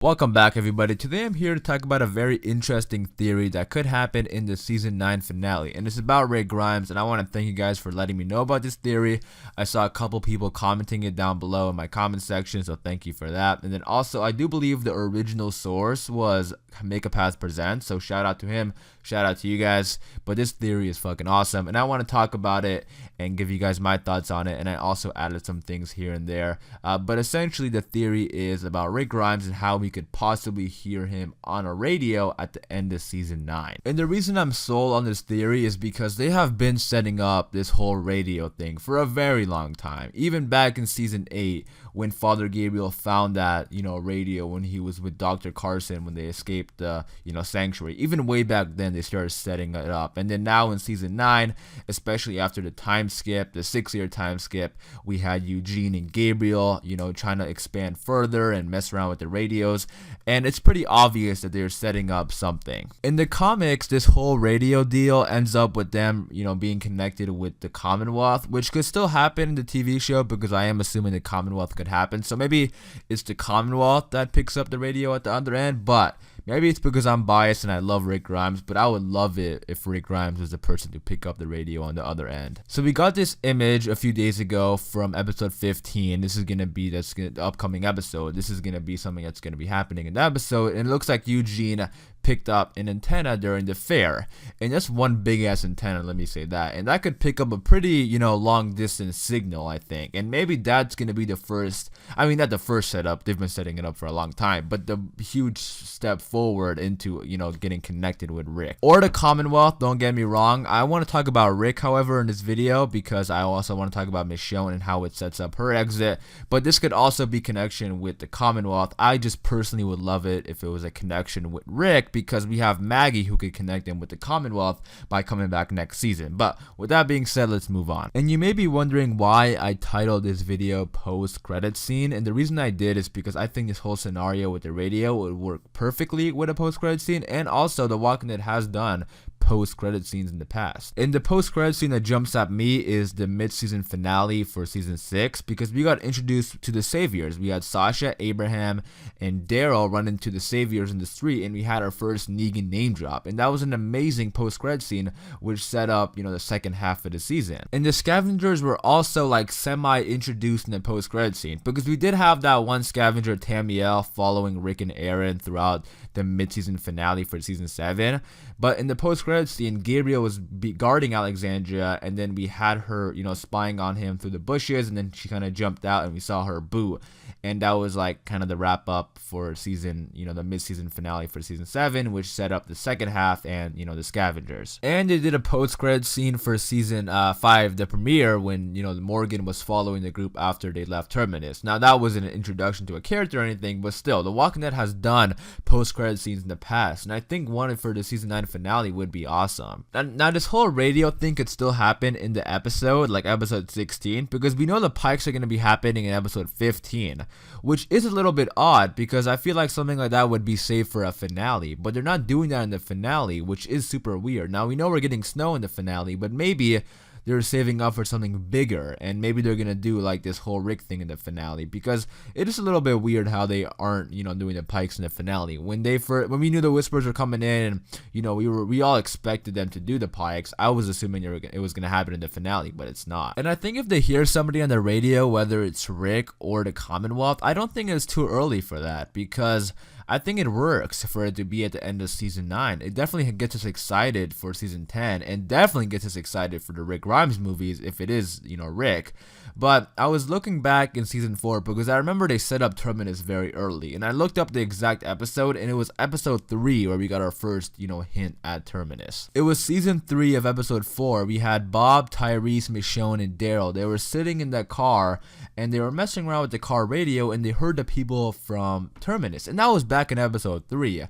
Welcome back, everybody. Today I'm here to talk about a very interesting theory that could happen in the season 9 finale, and it's about Rick Grimes. And I want to thank you guys for letting me know about this theory. I saw a couple people commenting it down below in my comment section, so thank you for that. And then also, I do believe the original source was Make a Path Presents, so shout out to him, shout out to you guys. But this theory is fucking awesome, and I want to talk about it and give you guys my thoughts on it. And I also added some things here and there, but essentially the theory is about Rick Grimes and how we could possibly hear him on a radio at the end of season 9. And the reason I'm sold on this theory is because they have been setting up this whole radio thing for a very long time. Even back in season 8, when Father Gabriel found that, radio when he was with Dr. Carson when they escaped the, sanctuary. Even way back then, they started setting it up. And then now in season 9, especially after the time skip, the 6-year time skip, we had Eugene and Gabriel, trying to expand further and mess around with the radios. And it's pretty obvious that they're setting up something. In the comics, this whole radio deal ends up with them, being connected with the Commonwealth, which could still happen in the TV show because I am assuming the Commonwealth could happen. So maybe it's the Commonwealth that picks up the radio at the other end, but maybe it's because I'm biased and I love Rick Grimes, but I would love it if Rick Grimes was the person to pick up the radio on the other end. So we got this image a few days ago from episode 15. This is going to be the upcoming episode. This is going to be something that's going to be happening in the episode. And it looks like Eugene picked up an antenna during the fair, and that's one big ass antenna, let me say that, and that could pick up a pretty long distance signal, I think. And maybe that's gonna be the first, not the first setup, they've been setting it up for a long time, but the huge step forward into getting connected with Rick or the Commonwealth. Don't get me wrong, I want to talk about Rick, however, in this video, because I also want to talk about Michonne and how it sets up her exit. But this could also be connection with the Commonwealth. I just personally would love it if it was a connection with Rick, because we have Maggie who could connect him with the Commonwealth by coming back next season. But with that being said, let's move on. And you may be wondering why I titled this video Post-Credits Scene, and the reason I did is because I think this whole scenario with the radio would work perfectly with a post-credits scene, and also The Walking Dead has done post-credit scenes in the past. And the post-credit scene that jumps at me is the mid-season finale for season 6, because we got introduced to the Saviors. We had Sasha, Abraham, and Daryl run into the Saviors in the street, and we had our first Negan name drop. And that was an amazing post-credit scene, which set up, the second half of the season. And the Scavengers were also like semi-introduced in the post-credit scene, because we did have that one scavenger, Tamiel, following Rick and Aaron throughout the mid-season finale for season 7. But in the post-credits scene, Gabriel was guarding Alexandria, and then we had her, spying on him through the bushes, and then she kind of jumped out and we saw her boot. And that was like kind of the wrap up for season, the mid-season finale for season 7, which set up the second half and, the Scavengers. And they did a post-credit scene for season 5, the premiere, when, Morgan was following the group after they left Terminus. Now, that wasn't an introduction to a character or anything, but still, The Walking Dead has done post-credit scenes in the past, and I think one for the season 9 finale would be awesome. Now, this whole radio thing could still happen in the episode, like episode 16, because we know the Pykes are going to be happening in episode 15, which is a little bit odd, because I feel like something like that would be saved for a finale, but they're not doing that in the finale, which is super weird. Now, we know we're getting snow in the finale, but maybe they're saving up for something bigger, and maybe they're gonna do like this whole Rick thing in the finale, because it is a little bit weird how they aren't doing the Pykes in the finale. When we knew the Whispers were coming in, and we all expected them to do the Pykes, I was assuming it was gonna happen in the finale, but it's not. And I think if they hear somebody on the radio, whether it's Rick or the Commonwealth, I don't think it's too early for that, because I think it works for it to be at the end of season 9. It definitely gets us excited for season 10, and definitely gets us excited for the Rick Grimes movies if it is, Rick. But I was looking back in season 4, because I remember they set up Terminus very early, and I looked up the exact episode, and it was episode 3 where we got our first, hint at Terminus. It was season 3 of episode 4. We had Bob, Tyrese, Michonne, and Daryl. They were sitting in that car, and they were messing around with the car radio, and they heard the people from Terminus, and that was back in episode 3,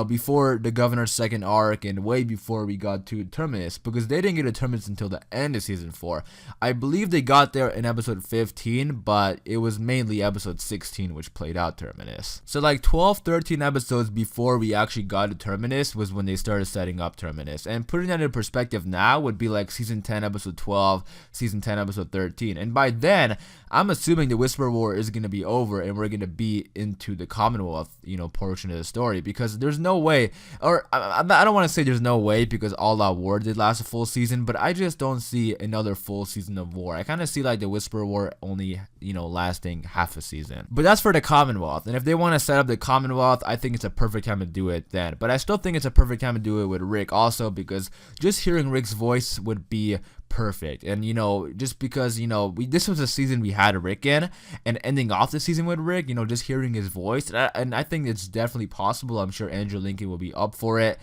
before the governor's second arc, and way before we got to Terminus, because they didn't get to Terminus until the end of season 4. I believe they got there in episode 15, but it was mainly episode 16 which played out Terminus. So like 12-13 episodes before we actually got to Terminus was when they started setting up Terminus. And putting that in perspective now would be like season 10 episode 12, season 10 episode 13. And by then, I'm assuming the Whisper War is going to be over and we're going to be into the Commonwealth, portion of the story, because there's no way, or I don't want to say there's no way, because All Out War did last a full season, but I just don't see another full season of war. I kind of see like the Whisper War only, lasting half a season. But that's for the Commonwealth, and if they want to set up the Commonwealth, I think it's a perfect time to do it then. But I still think it's a perfect time to do it with Rick also, because just hearing Rick's voice would be perfect. And just because this was a season we had Rick in, and ending off the season with Rick, just hearing his voice, and I think it's definitely possible. I'm sure Andrew Lincoln will be up for it.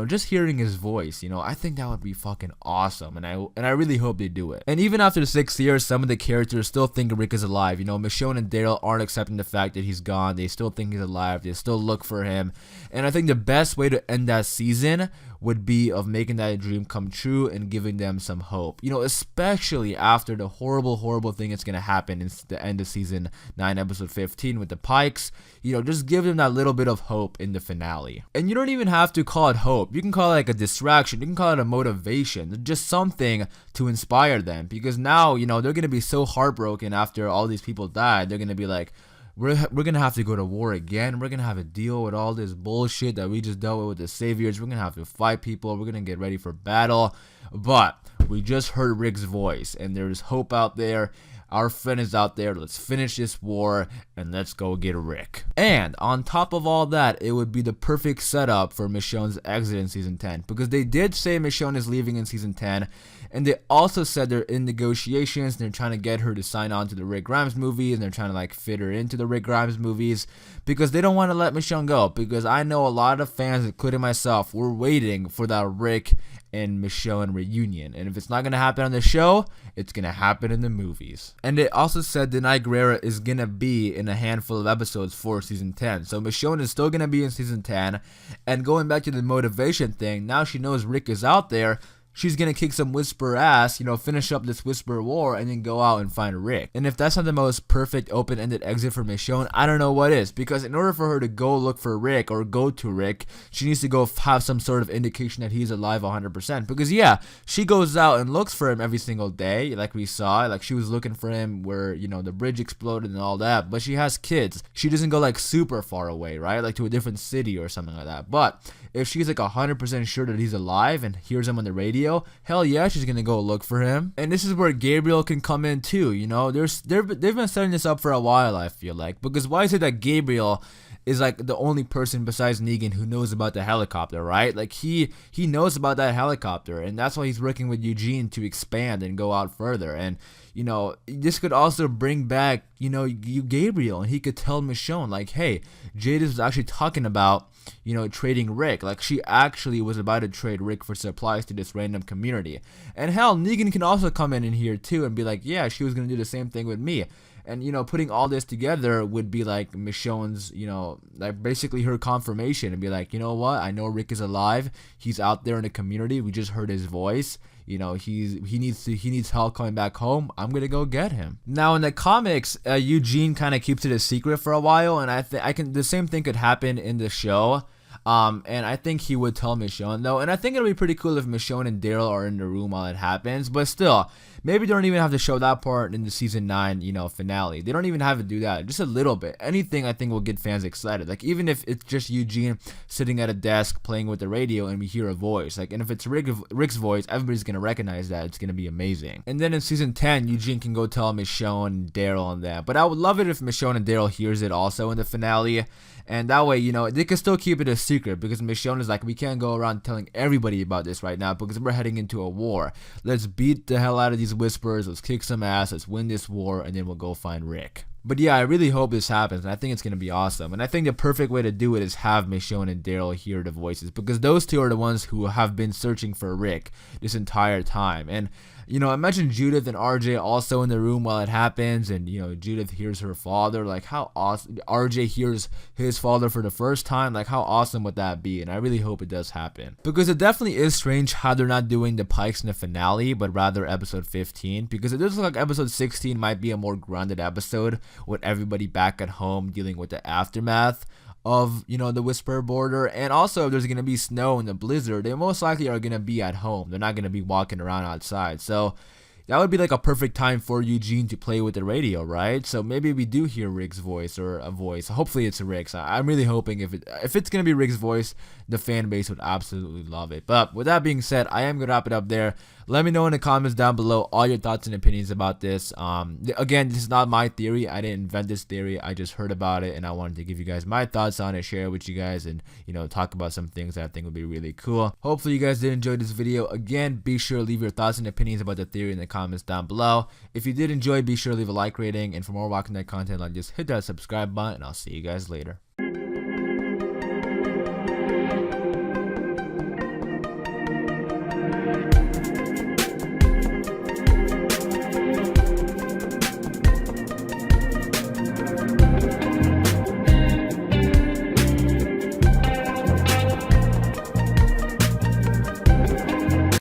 Just hearing his voice, I think that would be fucking awesome, and I really hope they do it. And even after the 6 years, some of the characters still think Rick is alive. Michonne and Daryl aren't accepting the fact that he's gone. They still think he's alive. They still look for him. And I think the best way to end that season would be of making that dream come true and giving them some hope. Especially after the horrible thing that's going to happen in the end of season 9, episode 15 with the Pykes. Just give them that little bit of hope in the finale. And you don't even have to call it hope. You can call it like a distraction. You can call it a motivation. Just something to inspire them. Because now, they're going to be so heartbroken after all these people died. They're going to be like, we're going to have to go to war again. We're going to have to deal with all this bullshit that we just dealt with the Saviors. We're going to have to fight people. We're going to get ready for battle. But we just heard Rick's voice, and there's hope out there. Our friend is out there. Let's finish this war, and let's go get Rick. And on top of all that, it would be the perfect setup for Michonne's exit in season 10, because they did say Michonne is leaving in season 10, and they also said they're in negotiations, and they're trying to get her to sign on to the Rick Grimes movie, and they're trying to like fit her into the Rick Grimes movies, because they don't want to let Michonne go. Because I know a lot of fans, including myself, were waiting for that Rick and Michonne reunion, and if it's not gonna happen on the show, it's gonna happen in the movies. And it also said Denai Guerrera is gonna be in a handful of episodes for season 10, so Michonne is still gonna be in season 10. And going back to the motivation thing, now she knows Rick is out there. She's gonna kick some Whisper ass, finish up this Whisper war, and then go out and find Rick. And if that's not the most perfect open-ended exit for Michonne, I don't know what is. Because in order for her to go look for Rick, or go to Rick, she needs to go have some sort of indication that he's alive 100%. Because yeah, she goes out and looks for him every single day, like we saw. Like she was looking for him where, the bridge exploded and all that. But she has kids. She doesn't go like super far away, right? Like to a different city or something like that. But if she's like 100% sure that he's alive and hears him on the radio, hell yeah, she's gonna go look for him. And this is where Gabriel can come in too. They've been setting this up for a while, I feel like. Because why is it that Gabriel is like the only person besides Negan who knows about the helicopter, right? Like he knows about that helicopter, and that's why he's working with Eugene to expand and go out further. And this could also bring back Gabriel, and he could tell Michonne like, hey, Jadis was actually talking about trading Rick. Like she actually was about to trade Rick for supplies to this random community. And hell, Negan can also come in here too and be like, yeah, she was gonna do the same thing with me. And putting all this together would be like Michonne's, like basically her confirmation, and be like, you know what, I know Rick is alive. He's out there in the community. We just heard his voice. He needs help coming back home. I'm gonna go get him. Now in the comics, Eugene kind of keeps it a secret for a while, and the same thing could happen in the show. And I think he would tell Michonne though, and I think it'll be pretty cool if Michonne and Daryl are in the room while it happens. But still, maybe they don't even have to show that part in the season 9, finale. They don't even have to do that. Just a little bit. Anything I think will get fans excited. Like even if it's just Eugene sitting at a desk playing with the radio and we hear a voice, and if it's Rick's voice, everybody's gonna recognize that. It's gonna be amazing. And then in season 10, Eugene can go tell Michonne and Daryl on that. But I would love it if Michonne and Daryl hears it also in the finale. And that way, they can still keep it a secret, because Michonne is like, we can't go around telling everybody about this right now because we're heading into a war. Let's beat the hell out of these Whispers. Let's kick some ass. Let's win this war, and then we'll go find Rick. But yeah, I really hope this happens, and I think it's going to be awesome. And I think the perfect way to do it is have Michonne and Daryl hear the voices, because those two are the ones who have been searching for Rick this entire time. And imagine Judith and RJ also in the room while it happens, and Judith hears her father. Like how awesome. RJ hears his father for the first time. Like how awesome would that be? And I really hope it does happen, because it definitely is strange how they're not doing the Pykes in the finale, but rather episode 15, because it does look like episode 16 might be a more grounded episode with everybody back at home dealing with the aftermath of the Whisper border. And also, if there's gonna be snow and the blizzard, they most likely are gonna be at home. They're not gonna be walking around outside. So that would be like a perfect time for Eugene to play with the radio, right? So maybe we do hear Rick's voice, or a voice. Hopefully it's Rick's. I'm really hoping if it's gonna be Rick's voice, the fan base would absolutely love it. But with that being said, I am gonna wrap it up there. Let me know in the comments down below all your thoughts and opinions about this. Again, this is not my theory. I didn't invent this theory. I just heard about it, and I wanted to give you guys my thoughts on it, share it with you guys, and talk about some things that I think would be really cool. Hopefully you guys did enjoy this video. Again, be sure to leave your thoughts and opinions about the theory in the comments down below. If you did enjoy, be sure to leave a like rating, and for more Walking Dead content, just hit that subscribe button, and I'll see you guys later.